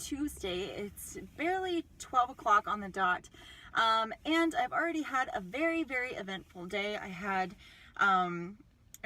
Tuesday. It's barely 12 o'clock on the dot. And I've already had a very, very eventful day. I had an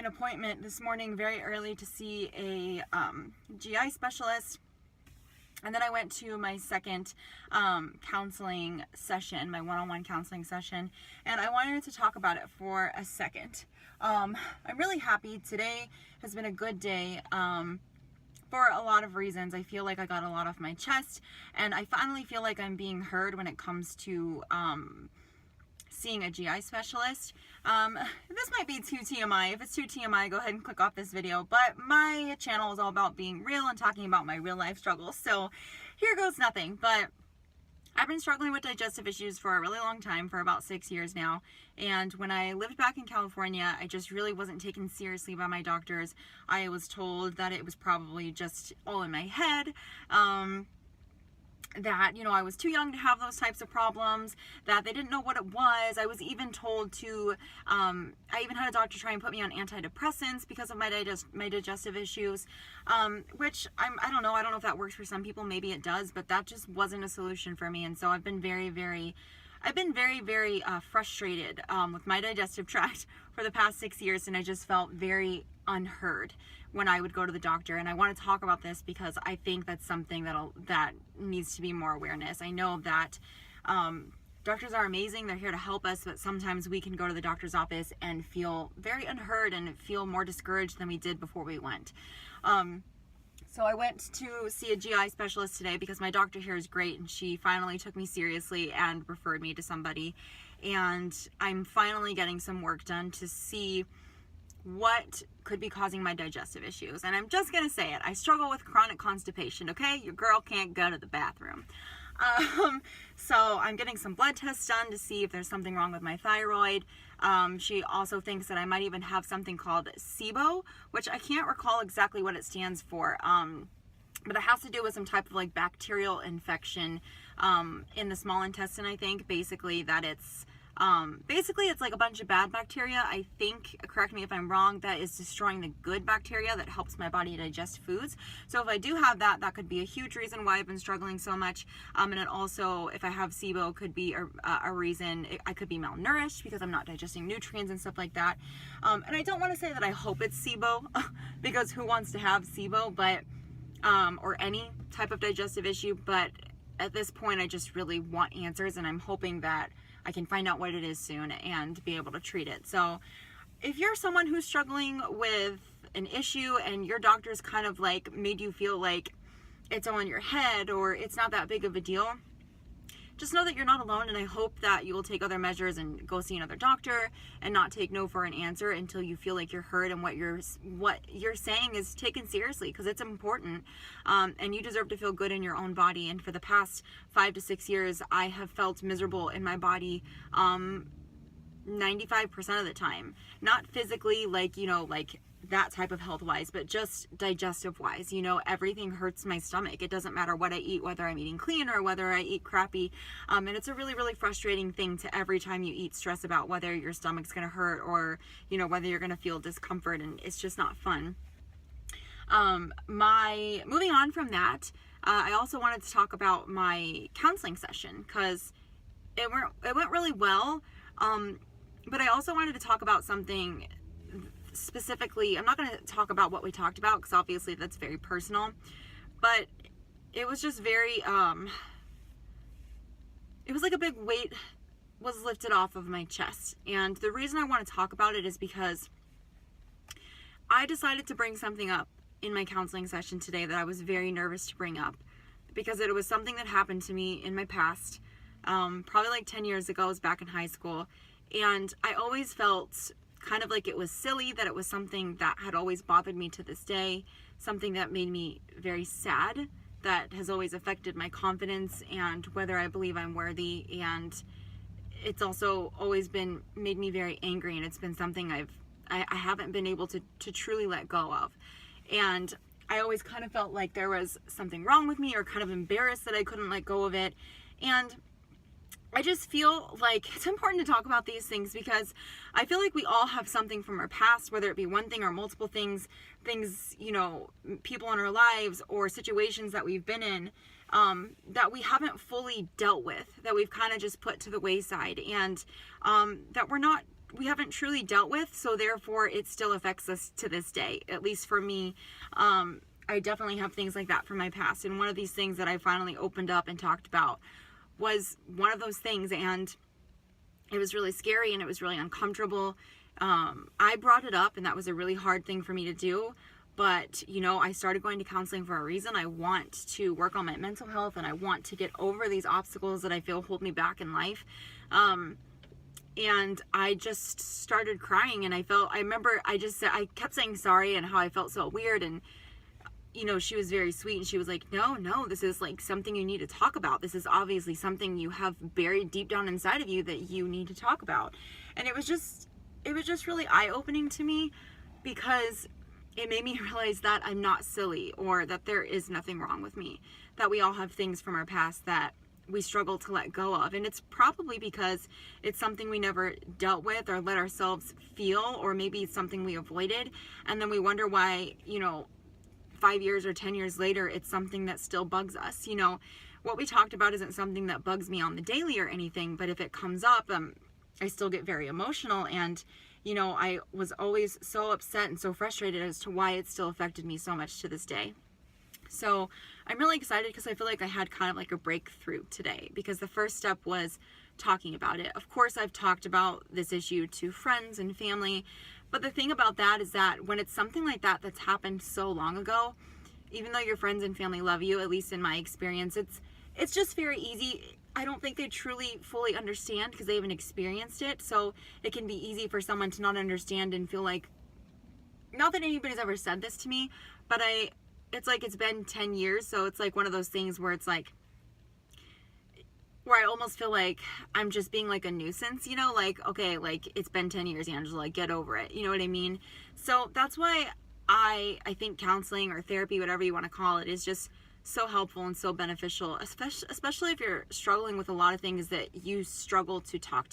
appointment this morning very early to see a GI specialist. And then I went to my second counseling session, my one-on-one counseling session, and I wanted to talk about it for a second. I'm really happy. Today has been a good day for a lot of reasons. I feel like I got a lot off my chest, and I finally feel like I'm being heard when it comes to seeing a GI specialist. This might be too TMI. If it's too TMI, go ahead and click off this video. But my channel is all about being real and talking about my real life struggles. So here goes nothing. But I've been struggling with digestive issues for a really long time, for about 6 years now. And when I lived back in California, I just really wasn't taken seriously by my doctors. I was told that it was probably just all in my head. That, you know, I was too young to have those types of problems, that they didn't know what it was. I was even told to, I even had a doctor try and put me on antidepressants because of my digestive issues, which I don't know if that works for some people, maybe it does, but that just wasn't a solution for me. And so I've been very, very frustrated with my digestive tract for the past 6 years, and I just felt very unheard when I would go to the doctor. And I want to talk about this because I think that's something that needs to be more awareness. I know that doctors are amazing, they're here to help us, but sometimes we can go to the doctor's office and feel very unheard and feel more discouraged than we did before we went. So I went to see a GI specialist today because my doctor here is great, and she finally took me seriously and referred me to somebody. And I'm finally getting some work done to see what could be causing my digestive issues. And I'm just gonna say it, I struggle with chronic constipation, okay? Your girl can't go to the bathroom. So I'm getting some blood tests done to see if there's something wrong with my thyroid. She also thinks that I might even have something called SIBO, which I can't recall exactly what it stands for, but it has to do with some type of like bacterial infection in the small intestine, I think. Basically it's like a bunch of bad bacteria, I think, correct me if I'm wrong, that is destroying the good bacteria that helps my body digest foods. So if I do have that, that could be a huge reason why I've been struggling so much. And it also, if I have SIBO, could be a reason I could be malnourished because I'm not digesting nutrients and stuff like that. And I don't want to say that I hope it's SIBO because who wants to have SIBO, but or any type of digestive issue, but at this point I just really want answers, and I'm hoping that I can find out what it is soon and be able to treat it. So if you're someone who's struggling with an issue and your doctor's kind of like made you feel like it's all in your head or it's not that big of a deal, just know that you're not alone, and I hope that you will take other measures and go see another doctor and not take no for an answer until you feel like you're heard and what you're saying is taken seriously, because it's important, and you deserve to feel good in your own body. And for the past 5 to 6 years, I have felt miserable in my body 95% of the time. Not physically, like, you know, like that type of health wise, but just digestive wise. You know, everything hurts my stomach. It doesn't matter what I eat, whether I'm eating clean or whether I eat crappy. And it's a really, really frustrating thing to every time you eat stress about whether your stomach's gonna hurt or, you know, whether you're gonna feel discomfort, and it's just not fun. Moving on from that, I also wanted to talk about my counseling session because it went really well. But I also wanted to talk about something specifically. I'm not going to talk about what we talked about because obviously that's very personal, but it was just very, it was like a big weight was lifted off of my chest. And the reason I want to talk about it is because I decided to bring something up in my counseling session today that I was very nervous to bring up because it was something that happened to me in my past, probably like 10 years ago. I was back in high school, and I always felt kind of like it was silly, that it was something that had always bothered me to this day, something that made me very sad, that has always affected my confidence and whether I believe I'm worthy. And it's also always made me very angry, and it's been something I haven't been able to truly let go of. And I always kind of felt like there was something wrong with me, or kind of embarrassed that I couldn't let go of it. And I just feel like it's important to talk about these things because I feel like we all have something from our past, whether it be one thing or multiple things, you know, people in our lives or situations that we've been in, that we haven't fully dealt with, that we've kind of just put to the wayside, and that we haven't truly dealt with, so therefore it still affects us to this day. At least for me, I definitely have things like that from my past, and one of these things that I finally opened up and talked about was one of those things, and it was really scary and it was really uncomfortable. I brought it up, and that was a really hard thing for me to do. But, I started going to counseling for a reason. I want to work on my mental health, and I want to get over these obstacles that I feel hold me back in life. And I just started crying, and I kept saying sorry and how I felt so weird. And, she was very sweet, and she was like, no, this is like something you need to talk about. This is obviously something you have buried deep down inside of you that you need to talk about. And it was just really eye-opening to me, because it made me realize that I'm not silly, or that there is nothing wrong with me, that we all have things from our past that we struggle to let go of. And it's probably because it's something we never dealt with or let ourselves feel, or maybe it's something we avoided. And then we wonder why, 5 years or 10 years later, it's something that still bugs us. What we talked about isn't something that bugs me on the daily or anything, but if it comes up, I still get very emotional. And I was always so upset and so frustrated as to why it still affected me so much to this day. So I'm really excited, because I feel like I had kind of like a breakthrough today, because the first step was talking about it. Of course, I've talked about this issue to friends and family, but the thing about that is that when it's something like that that's happened so long ago, even though your friends and family love you, at least in my experience, it's just very easy. I don't think they truly fully understand, because they haven't experienced it. So it can be easy for someone to not understand and feel like, not that anybody's ever said this to me, but it's like it's been 10 years. So it's like one of those things where it's like, where I almost feel like I'm just being like a nuisance, like, okay, like it's been 10 years, Angela, like get over it. You know what I mean? So that's why I think counseling or therapy, whatever you want to call it, is just so helpful and so beneficial, especially if you're struggling with a lot of things that you struggle to talk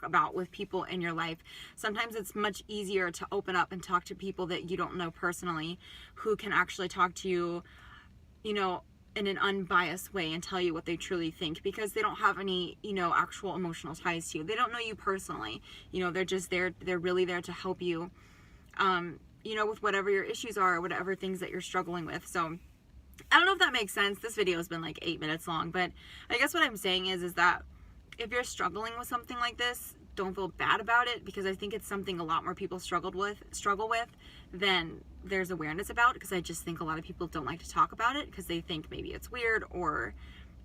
about with people in your life. Sometimes it's much easier to open up and talk to people that you don't know personally, who can actually talk to you, in an unbiased way and tell you what they truly think, because they don't have any, actual emotional ties to you. They don't know you personally. They're just there. They're really there to help you, with whatever your issues are, or whatever things that you're struggling with. So I don't know if that makes sense. This video has been like 8 minutes long, but I guess what I'm saying is that if you're struggling with something like this, don't feel bad about it, because I think it's something a lot more people struggle with than there's awareness about, because I just think a lot of people don't like to talk about it, because they think maybe it's weird, or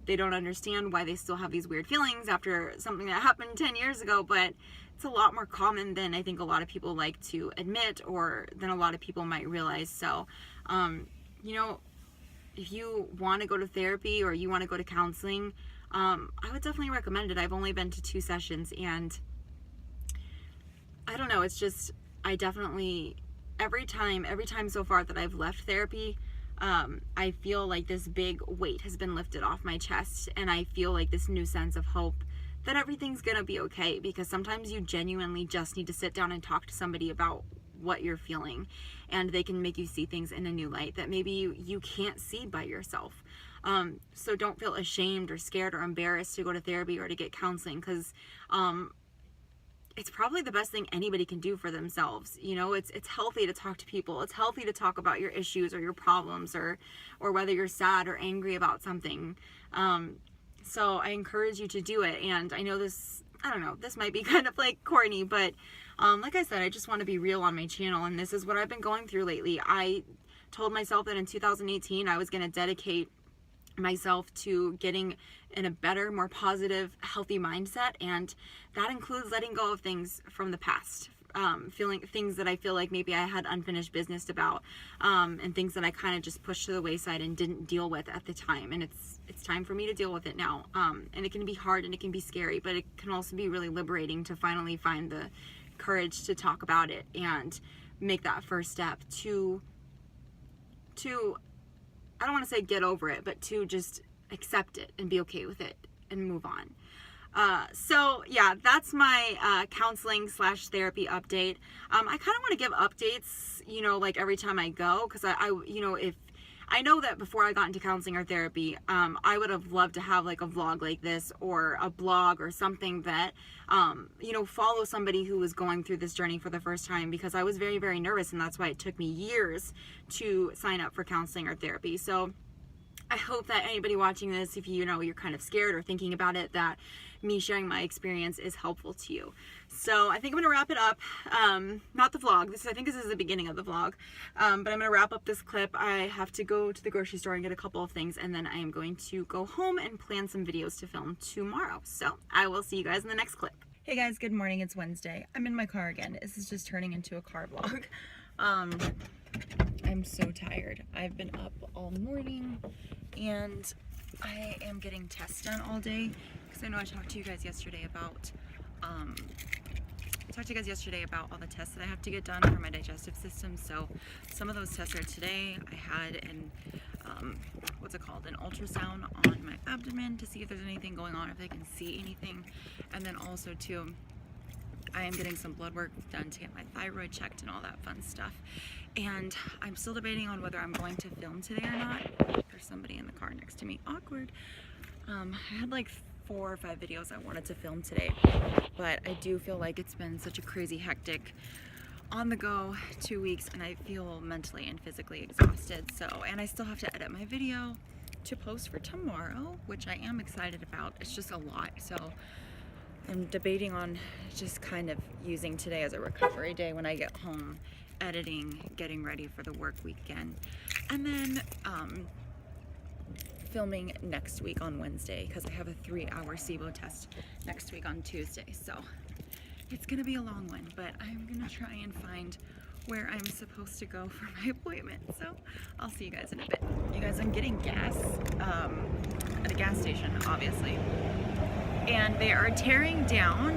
they don't understand why they still have these weird feelings after something that happened 10 years ago. But it's a lot more common than I think a lot of people like to admit, or than a lot of people might realize. So, if you want to go to therapy or you want to go to counseling, I would definitely recommend it. I've only been to 2 sessions, and I don't know, it's just, I definitely, every time so far that I've left therapy, I feel like this big weight has been lifted off my chest, and I feel like this new sense of hope that everything's gonna be okay, because sometimes you genuinely just need to sit down and talk to somebody about what you're feeling, and they can make you see things in a new light that maybe you can't see by yourself. So don't feel ashamed or scared or embarrassed to go to therapy or to get counseling, because it's probably the best thing anybody can do for themselves. It's healthy to talk to people. It's healthy to talk about your issues or your problems, or whether you're sad or angry about something. So I encourage you to do it. And I know this might be kind of like corny, but like I said, I just want to be real on my channel, and this is what I've been going through lately. I told myself that in 2018 I was going to dedicate myself to getting in a better, more positive, healthy mindset, and that includes letting go of things from the past, feeling things that I feel like maybe I had unfinished business about, and things that I kind of just pushed to the wayside and didn't deal with at the time. And it's time for me to deal with it now. And it can be hard and it can be scary, but it can also be really liberating to finally find the courage to talk about it and make that first step to I don't want to say get over it, but to just accept it and be okay with it and move on. So yeah, that's my counseling / therapy update. I kind of want to give updates, like every time I go, because I if I know that before I got into counseling or therapy, I would have loved to have like a vlog like this or a blog or something that, you know, follow somebody who was going through this journey for the first time, because I was very, very nervous, and that's why it took me years to sign up for counseling or therapy. So I hope that anybody watching this, if you know you're kind of scared or thinking about it, that me sharing my experience is helpful to you. So I think I'm gonna wrap it up. Not the vlog. I think this is the beginning of the vlog. But I'm gonna wrap up this clip. I have to go to the grocery store and get a couple of things, and then I am going to go home and plan some videos to film tomorrow. So I will see you guys in the next clip. Hey guys, good morning. It's Wednesday. I'm in my car again. This is just turning into a car vlog. I'm so tired. I've been up all morning and I am getting tests done all day, because I know I talked to you guys yesterday about all the tests that I have to get done for my digestive system. So some of those tests are today. I had an what's it called, an ultrasound on my abdomen to see if there's anything going on, if they can see anything. And then also too, I am getting some blood work done to get my thyroid checked and all that fun stuff. And I'm still debating on whether I'm going to film today or not. There's somebody in the car next to me. Awkward. I had like 4 or 5 videos I wanted to film today, but I do feel like it's been such a crazy, hectic, on the go 2 weeks, and I feel mentally and physically exhausted. So, and I still have to edit my video to post for tomorrow, which I am excited about. It's just a lot. So I'm debating on just kind of using today as a recovery day when I get home, editing, getting ready for the work weekend, and then filming next week on Wednesday, because I have a 3-hour SIBO test next week on Tuesday. So it's gonna be a long one, but I'm gonna try and find where I'm supposed to go for my appointment. So I'll see you guys in a bit. You guys, I'm getting gas at a gas station, obviously. And they are tearing down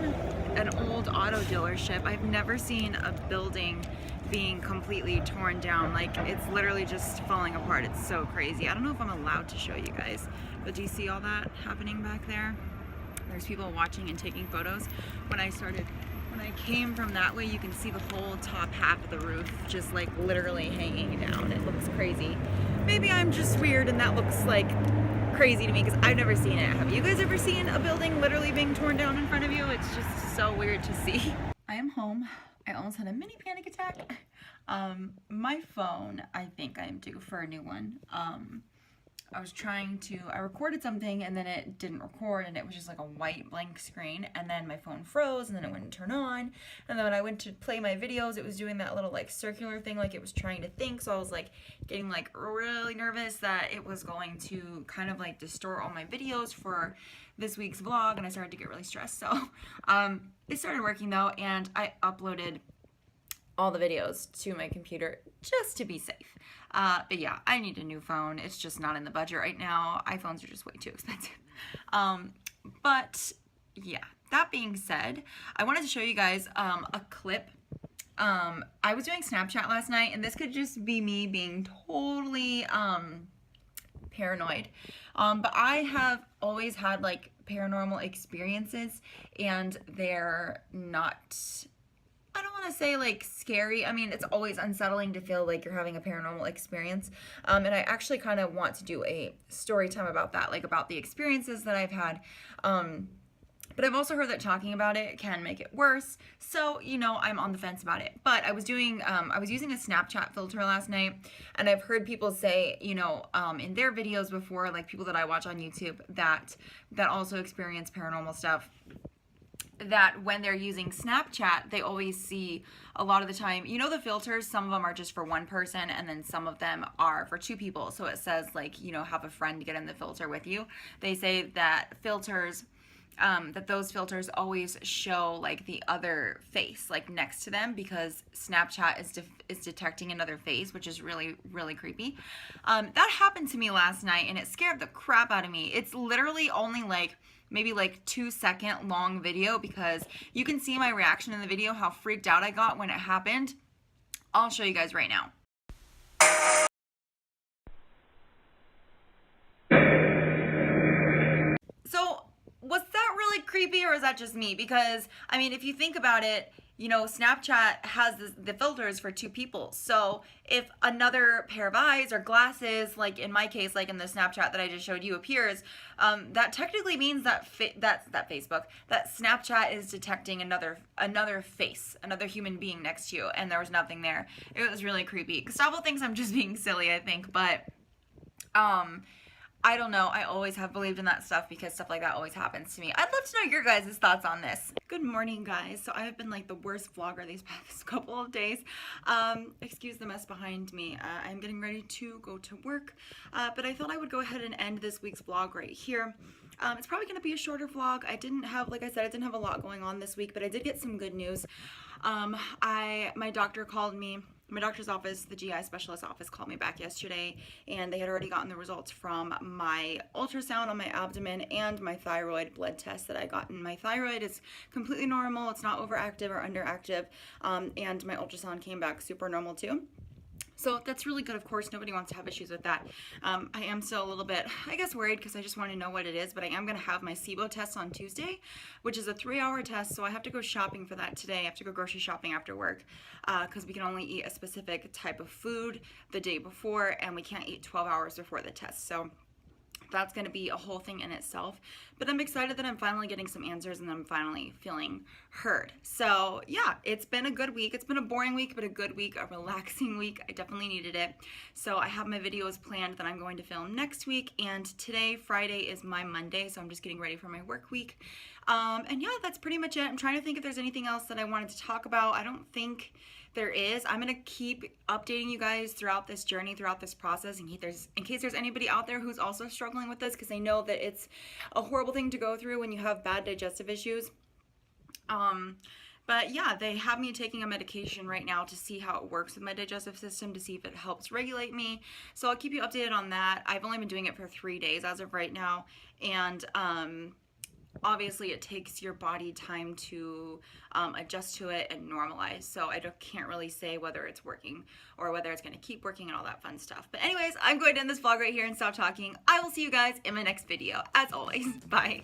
an old auto dealership. I've never seen a building being completely torn down. Like, it's literally just falling apart. It's so crazy. I don't know if I'm allowed to show you guys, but do you see all that happening back there? There's people watching and taking photos. When I came from that way, you can see the whole top half of the roof just like literally hanging down. It looks crazy. Maybe I'm just weird and that looks like crazy to me, because I've never seen it. Have you guys ever seen a building literally being torn down in front of you? It's just so weird to see. I am home. I almost had a mini panic attack. My phone, I think I'm due for a new one. I recorded something and then it didn't record, and it was just like a white blank screen, and then my phone froze and then it wouldn't turn on. And then when I went to play my videos, it was doing that little like circular thing, like it was trying to think. So I was like getting like really nervous that it was going to kind of like distort all my videos for this week's vlog, and I started to get really stressed. So it started working though, and I uploaded all the videos to my computer just to be safe. But yeah, I need a new phone. It's just not in the budget right now. iPhones are just way too expensive. But yeah, that being said, I wanted to show you guys a clip. I was doing Snapchat last night, and this could just be me being totally paranoid. But I have always had like paranormal experiences, and they're not, I don't want to say like scary. I mean, it's always unsettling to feel like you're having a paranormal experience. And I actually kind of want to do a story time about that, like about the experiences that I've had. But I've also heard that talking about it can make it worse. So, you know, I'm on the fence about it. But I was using a Snapchat filter last night, and I've heard people say, you know, in their videos before, like people that I watch on YouTube that also experience paranormal stuff, that when they're using Snapchat, they always see a lot of the time, you know, the filters, some of them are just for one person, and then some of them are for 2 people. So it says like, you know, have a friend get in the filter with you. They say that filters, that those filters always show like the other face like next to them, because Snapchat is detecting another face, which is really, really creepy. That happened to me last night, and it scared the crap out of me. It's literally only like maybe like 2-second long video, because you can see my reaction in the video, how freaked out I got when it happened. I'll show you guys right now. So was that really creepy, or is that just me? Because I mean, if you think about it, you know, Snapchat has the filters for two people. So if another pair of eyes or glasses, like in my case, like in the Snapchat that I just showed you, appears, that technically means that that Snapchat is detecting another face, another human being next to you, and there was nothing there. It was really creepy. Gustavo thinks I'm just being silly, I think, but I don't know. I always have believed in that stuff because stuff like that always happens to me. I'd love to know your guys' thoughts on this. Good morning, guys. So I have been like the worst vlogger these past couple of days. Excuse the mess behind me. I'm getting ready to go to work, but I thought I would go ahead and end this week's vlog right here. It's probably going to be a shorter vlog. I didn't have, like I said, I didn't have a lot going on this week, but I did get some good news. My doctor called me. My doctor's office, the GI specialist office, called me back yesterday, and they had already gotten the results from my ultrasound on my abdomen and my thyroid blood test that I got. And my thyroid is completely normal. It's not overactive or underactive, and my ultrasound came back super normal too. So that's really good. Of course, nobody wants to have issues with that. I am still a little bit, I guess, worried because I just want to know what it is, but I am going to have my SIBO test on Tuesday, which is a 3-hour test, so I have to go shopping for that today. I have to go grocery shopping after work because we can only eat a specific type of food the day before, and we can't eat 12 hours before the test. So that's going to be a whole thing in itself, but I'm excited that I'm finally getting some answers and I'm finally feeling heard. So yeah, it's been a good week. It's been a boring week, but a good week, a relaxing week. I definitely needed it. So I have my videos planned that I'm going to film next week, and today, Friday, is my Monday, so I'm just getting ready for my work week. And yeah, that's pretty much it. I'm trying to think if there's anything else that I wanted to talk about. I don't think there is. I'm going to keep updating you guys throughout this journey, throughout this process, in case there's anybody out there who's also struggling with this, because I know that it's a horrible thing to go through when you have bad digestive issues. But yeah, they have me taking a medication right now to see how it works with my digestive system, to see if it helps regulate me. So I'll keep you updated on that. I've only been doing it for 3 days as of right now, and obviously it takes your body time to adjust to it and normalize, so I can't really say whether it's working or whether it's going to keep working and all that fun stuff. But anyways, I'm going to end this vlog right here and stop talking. I will see you guys in my next video. As always, bye.